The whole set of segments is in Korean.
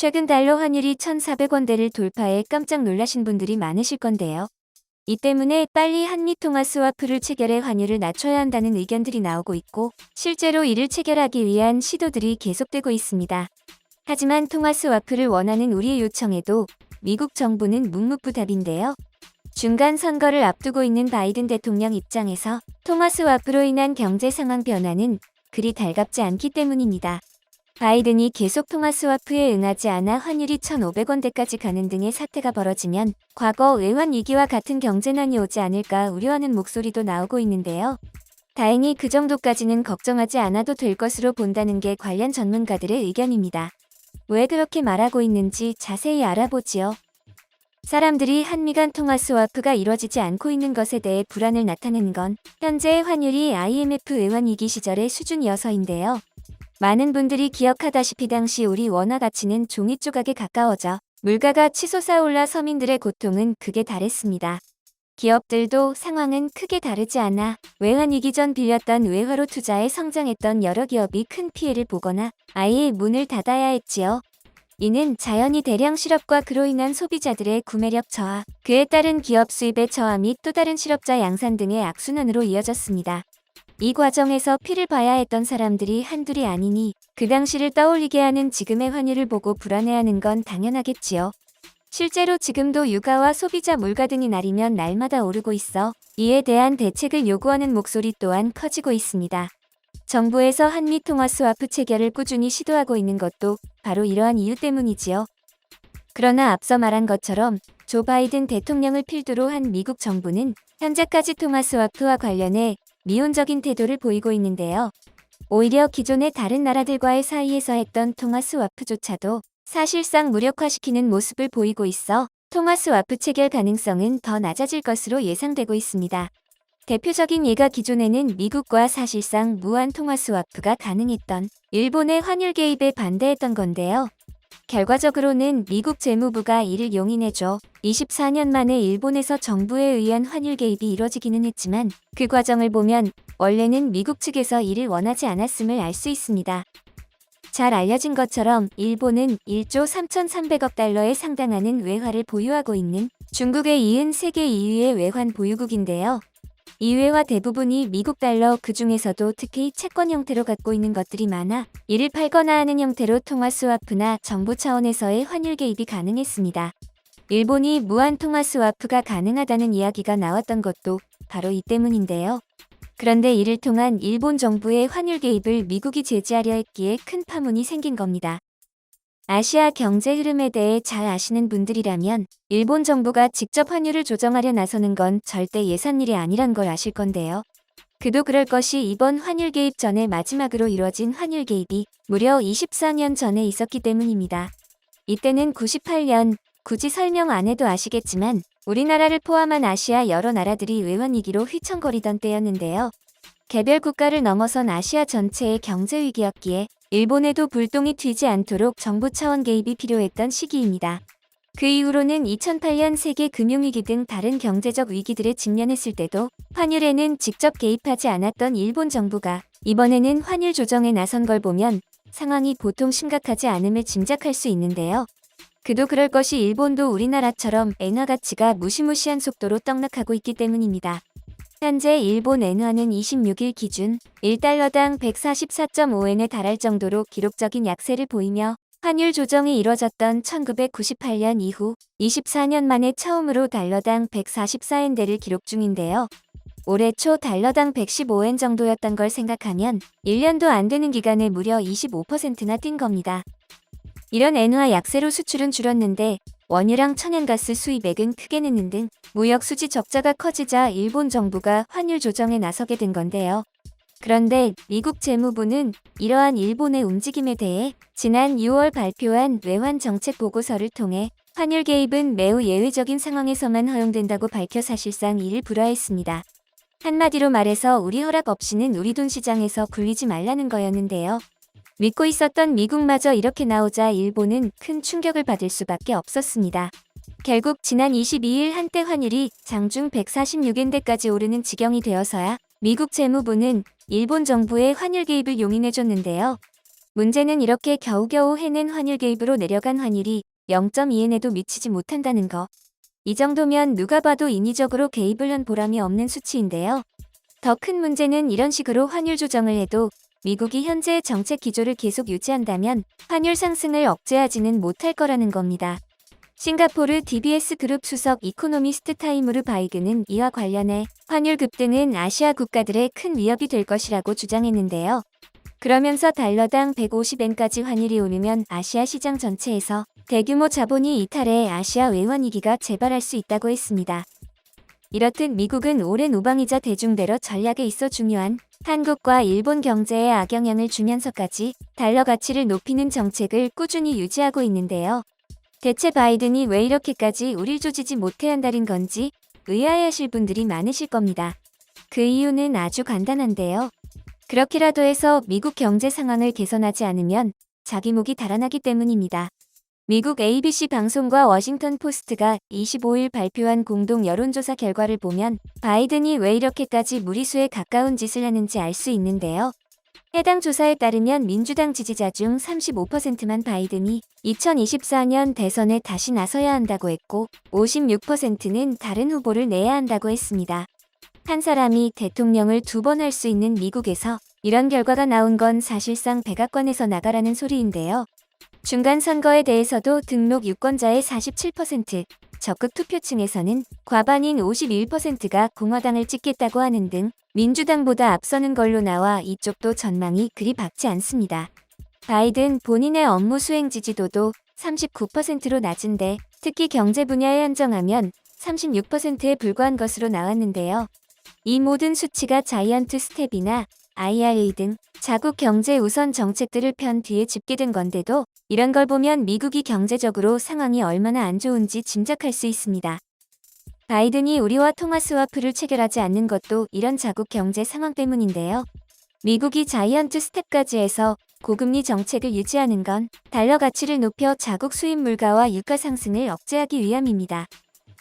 최근 달러 환율이 1,400원대를 돌파해 깜짝 놀라신 분들이 많으실 건데요. 이 때문에 빨리 한미 통화 스와프를 체결해 환율을 낮춰야 한다는 의견들이 나오고 있고, 실제로 이를 체결하기 위한 시도들이 계속되고 있습니다. 하지만 통화 스와프를 원하는 우리의 요청에도 미국 정부는 묵묵부답인데요. 중간 선거를 앞두고 있는 바이든 대통령 입장에서 통화 스와프로 인한 경제 상황 변화는 그리 달갑지 않기 때문입니다. 바이든이 계속 통화 스와프에 응하지 않아 환율이 1,500원대까지 가는 등의 사태가 벌어지면 과거 외환 위기와 같은 경제난이 오지 않을까 우려하는 목소리도 나오고 있는데요. 다행히 그 정도까지는 걱정하지 않아도 될 것으로 본다는 게 관련 전문가들의 의견입니다. 왜 그렇게 말하고 있는지 자세히 알아보지요. 사람들이 한미 간 통화 스와프가 이뤄지지 않고 있는 것에 대해 불안을 나타내는 건 현재의 환율이 IMF 외환 위기 시절의 수준이어서인데요. 많은 분들이 기억하다시피 당시 우리 원화 가치는 종이 조각에 가까워져 물가가 치솟아 올라 서민들의 고통은 극에 달했습니다. 기업들도 상황은 크게 다르지 않아 외환위기 전 빌렸던 외화로 투자해 성장했던 여러 기업이 큰 피해를 보거나 아예 문을 닫아야 했지요. 이는 자연히 대량 실업과 그로 인한 소비자들의 구매력 저하, 그에 따른 기업 수입의 저하 및 또 다른 실업자 양산 등의 악순환으로 이어졌습니다. 이 과정에서 피를 봐야 했던 사람들이 한둘이 아니니 그 당시를 떠올리게 하는 지금의 환율을 보고 불안해하는 건 당연하겠지요. 실제로 지금도 유가와 소비자 물가 등이 날이면 날마다 오르고 있어 이에 대한 대책을 요구하는 목소리 또한 커지고 있습니다. 정부에서 한미 통화 스와프 체결을 꾸준히 시도하고 있는 것도 바로 이러한 이유 때문이지요. 그러나 앞서 말한 것처럼 조 바이든 대통령을 필두로 한 미국 정부는 현재까지 통화 스와프와 관련해 미온적인 태도를 보이고 있는데요. 오히려 기존의 다른 나라들과의 사이에서 했던 통화 스와프조차도 사실상 무력화시키는 모습을 보이고 있어 통화 스와프 체결 가능성은 더 낮아질 것으로 예상되고 있습니다. 대표적인 예가 기존에는 미국과 사실상 무한 통화 스와프가 가능했던 일본의 환율 개입에 반대했던 건데요. 결과적으로는 미국 재무부가 이를 용인해줘 24년 만에 일본에서 정부에 의한 환율 개입이 이뤄지기는 했지만 그 과정을 보면 원래는 미국 측에서 이를 원하지 않았음을 알 수 있습니다. 잘 알려진 것처럼 일본은 1조 3,300억 달러에 상당하는 외화를 보유하고 있는 중국에 이은 세계 2위의 외환 보유국인데요. 이 외화 대부분이 미국 달러, 그 중에서도 특히 채권 형태로 갖고 있는 것들이 많아 이를 팔거나 하는 형태로 통화 스와프나 정부 차원에서의 환율 개입이 가능했습니다. 일본이 무한 통화 스와프가 가능하다는 이야기가 나왔던 것도 바로 이 때문인데요. 그런데 이를 통한 일본 정부의 환율 개입을 미국이 제지하려 했기에 큰 파문이 생긴 겁니다. 아시아 경제 흐름에 대해 잘 아시는 분들이라면 일본 정부가 직접 환율을 조정하려 나서는 건 절대 예산 일이 아니란 걸 아실 건데요. 그도 그럴 것이 이번 환율 개입 전에 마지막으로 이뤄진 환율 개입이 무려 24년 전에 있었기 때문입니다. 이때는 98년, 굳이 설명 안 해도 아시겠지만 우리나라를 포함한 아시아 여러 나라들이 외환위기로 휘청거리던 때였는데요. 개별 국가를 넘어선 아시아 전체의 경제 위기였기에 일본에도 불똥이 튀지 않도록 정부 차원 개입이 필요했던 시기입니다. 그 이후로는 2008년 세계 금융위기 등 다른 경제적 위기들에 직면했을 때도 환율에는 직접 개입하지 않았던 일본 정부가 이번에는 환율 조정에 나선 걸 보면 상황이 보통 심각하지 않음을 짐작할 수 있는데요. 그도 그럴 것이 일본도 우리나라처럼 엔화 가치가 무시무시한 속도로 떡락하고 있기 때문입니다. 현재 일본 엔화는 26일 기준 1달러당 144.5엔에 달할 정도로 기록적인 약세를 보이며 환율 조정이 이뤄졌던 1998년 이후 24년 만에 처음으로 달러당 144엔대를 기록 중인데요. 올해 초 달러당 115엔 정도였던 걸 생각하면 1년도 안 되는 기간에 무려 25%나 뛴 겁니다. 이런 엔화 약세로 수출은 줄었는데 원유랑 천연가스 수입액은 크게 느는 등 무역 수지 적자가 커지자 일본 정부가 환율 조정에 나서게 된 건데요. 그런데 미국 재무부는 이러한 일본의 움직임에 대해 지난 6월 발표한 외환 정책 보고서를 통해 환율 개입은 매우 예외적인 상황에서만 허용된다고 밝혀 사실상 이를 불허했습니다. 한마디로 말해서 우리 허락 없이는 우리 돈 시장에서 굴리지 말라는 거였는데요. 믿고 있었던 미국마저 이렇게 나오자 일본은 큰 충격을 받을 수밖에 없었습니다. 결국 지난 22일 한때 환율이 장중 146엔대까지 오르는 지경이 되어서야 미국 재무부는 일본 정부의 환율 개입을 용인해줬는데요. 문제는 이렇게 겨우겨우 해낸 환율 개입으로 내려간 환율이 0.2엔에도 미치지 못한다는 거. 이 정도면 누가 봐도 인위적으로 개입을 한 보람이 없는 수치인데요. 더 큰 문제는 이런 식으로 환율 조정을 해도 미국이 현재의 정책 기조를 계속 유지한다면 환율 상승을 억제하지는 못할 거라는 겁니다. 싱가포르 DBS 그룹 수석 이코노미스트 타이무르 바이그는 이와 관련해 환율 급등은 아시아 국가들의 큰 위협이 될 것이라고 주장했는데요. 그러면서 달러당 150엔까지 환율이 오르면 아시아 시장 전체에서 대규모 자본이 이탈해 아시아 외환 위기가 재발할 수 있다고 했습니다. 이렇듯 미국은 오랜 우방이자 대중대러 전략에 있어 중요한 한국과 일본 경제에 악영향을 주면서까지 달러 가치를 높이는 정책을 꾸준히 유지하고 있는데요. 대체 바이든이 왜 이렇게까지 우릴 조지지 못해 한다는 건지 의아해하실 분들이 많으실 겁니다. 그 이유는 아주 간단한데요. 그렇게라도 해서 미국 경제 상황을 개선하지 않으면 자기 목이 달아나기 때문입니다. 미국 ABC 방송과 워싱턴 포스트가 25일 발표한 공동 여론조사 결과를 보면 바이든이 왜 이렇게까지 무리수에 가까운 짓을 하는지 알 수 있는데요. 해당 조사에 따르면 민주당 지지자 중 35%만 바이든이 2024년 대선에 다시 나서야 한다고 했고 56%는 다른 후보를 내야 한다고 했습니다. 한 사람이 대통령을 2번 할 수 있는 미국에서 이런 결과가 나온 건 사실상 백악관에서 나가라는 소리인데요. 중간 선거에 대해서도 등록 유권자의 47%, 적극 투표층에서는 과반인 51%가 공화당을 찍겠다고 하는 등 민주당보다 앞서는 걸로 나와 이쪽도 전망이 그리 밝지 않습니다. 바이든 본인의 업무 수행 지지도도 39%로 낮은데 특히 경제 분야에 한정하면 36%에 불과한 것으로 나왔는데요. 이 모든 수치가 자이언트 스텝이나 IRA 등 자국 경제 우선 정책들을 편 뒤에 집계된 건데도 이런 걸 보면 미국이 경제적으로 상황이 얼마나 안 좋은지 짐작할 수 있습니다. 바이든이 우리와 통화 스와프를 체결하지 않는 것도 이런 자국 경제 상황 때문인데요. 미국이 자이언트 스텝까지 해서 고금리 정책을 유지하는 건 달러 가치를 높여 자국 수입 물가와 유가 상승을 억제하기 위함입니다.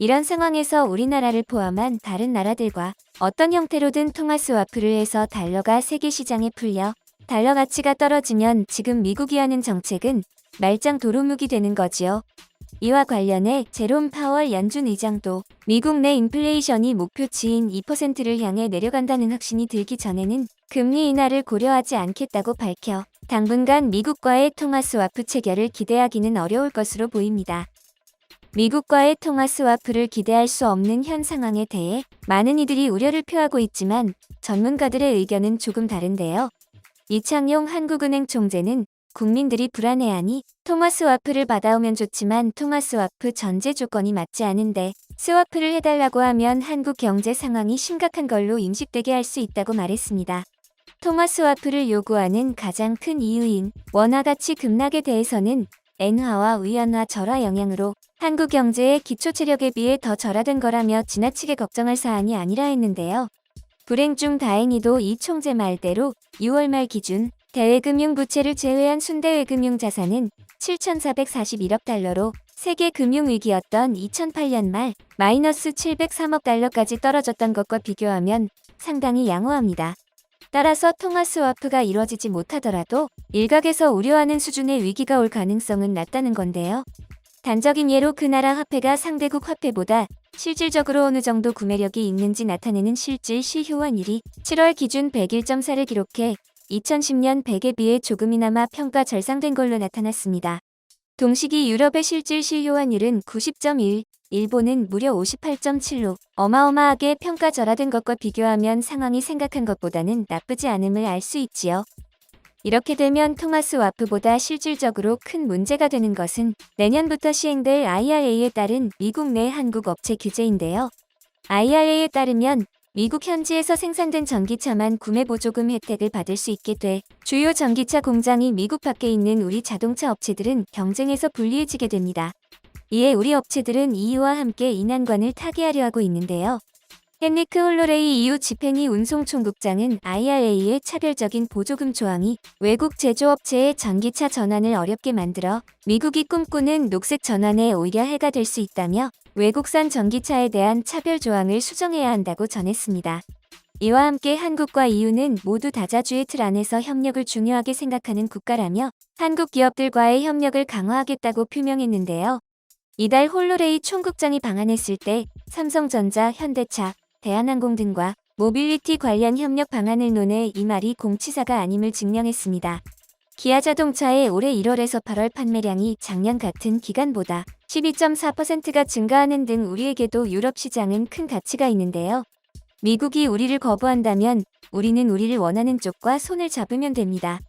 이런 상황에서 우리나라를 포함한 다른 나라들과 어떤 형태로든 통화 스와프를 해서 달러가 세계 시장에 풀려 달러 가치가 떨어지면 지금 미국이 하는 정책은 말짱 도루묵이 되는 거지요. 이와 관련해 제롬 파월 연준 의장도 미국 내 인플레이션이 목표치인 2%를 향해 내려간다는 확신이 들기 전에는 금리 인하를 고려하지 않겠다고 밝혀 당분간 미국과의 통화 스와프 체결을 기대하기는 어려울 것으로 보입니다. 미국과의 통화 스와프를 기대할 수 없는 현 상황에 대해 많은 이들이 우려를 표하고 있지만 전문가들의 의견은 조금 다른데요. 이창용 한국은행 총재는 국민들이 불안해하니 통화 스와프를 받아오면 좋지만 통화 스와프 전제 조건이 맞지 않은데 스와프를 해달라고 하면 한국 경제 상황이 심각한 걸로 인식되게 할 수 있다고 말했습니다. 통화 스와프를 요구하는 가장 큰 이유인 원화 가치 급락에 대해서는 엔화와 위안화 절하 영향으로 한국 경제의 기초 체력에 비해 더 절하된 거라며 지나치게 걱정할 사안이 아니라 했는데요. 불행 중 다행히도 이 총재 말대로 6월 말 기준 대외금융 부채를 제외한 순대외금융 자산은 7,441억 달러로 세계 금융위기였던 2008년 말 마이너스 703억 달러까지 떨어졌던 것과 비교하면 상당히 양호합니다. 따라서 통화 스와프가 이뤄지지 못하더라도 일각에서 우려하는 수준의 위기가 올 가능성은 낮다는 건데요. 단적인 예로 그 나라 화폐가 상대국 화폐보다 실질적으로 어느 정도 구매력이 있는지 나타내는 실질 시효환율이 7월 기준 101.4를 기록해 2010년 100에 비해 조금이나마 평가 절상된 걸로 나타났습니다. 동시기 유럽의 실질 시효환율은 90.1, 일본은 무려 58.7로 어마어마하게 평가 절하된 것과 비교하면 상황이 생각한 것보다는 나쁘지 않음을 알 수 있지요. 이렇게 되면 통화 스와프보다 실질적으로 큰 문제가 되는 것은 내년부터 시행될 IRA에 따른 미국 내 한국 업체 규제인데요. IRA에 따르면 미국 현지에서 생산된 전기차만 구매 보조금 혜택을 받을 수 있게 돼 주요 전기차 공장이 미국 밖에 있는 우리 자동차 업체들은 경쟁에서 불리해지게 됩니다. 이에 우리 업체들은 EU와 함께 이 난관을 타개하려 하고 있는데요. 헨리크 홀로레이 EU 집행위 운송총국장은 IRA의 차별적인 보조금 조항이 외국 제조업체의 전기차 전환을 어렵게 만들어 미국이 꿈꾸는 녹색 전환에 오히려 해가 될 수 있다며 외국산 전기차에 대한 차별 조항을 수정해야 한다고 전했습니다. 이와 함께 한국과 EU는 모두 다자주의 틀 안에서 협력을 중요하게 생각하는 국가라며 한국 기업들과의 협력을 강화하겠다고 표명했는데요. 이달 홀로레이 총국장이 방한했을 때 삼성전자, 현대차, 대한항공 등과 모빌리티 관련 협력 방안을 논해 이 말이 공치사가 아님을 증명했습니다. 기아자동차의 올해 1월에서 8월 판매량이 작년 같은 기간보다 12.4%가 증가하는 등 우리에게도 유럽 시장은 큰 가치가 있는데요. 미국이 우리를 거부한다면 우리는 우리를 원하는 쪽과 손을 잡으면 됩니다.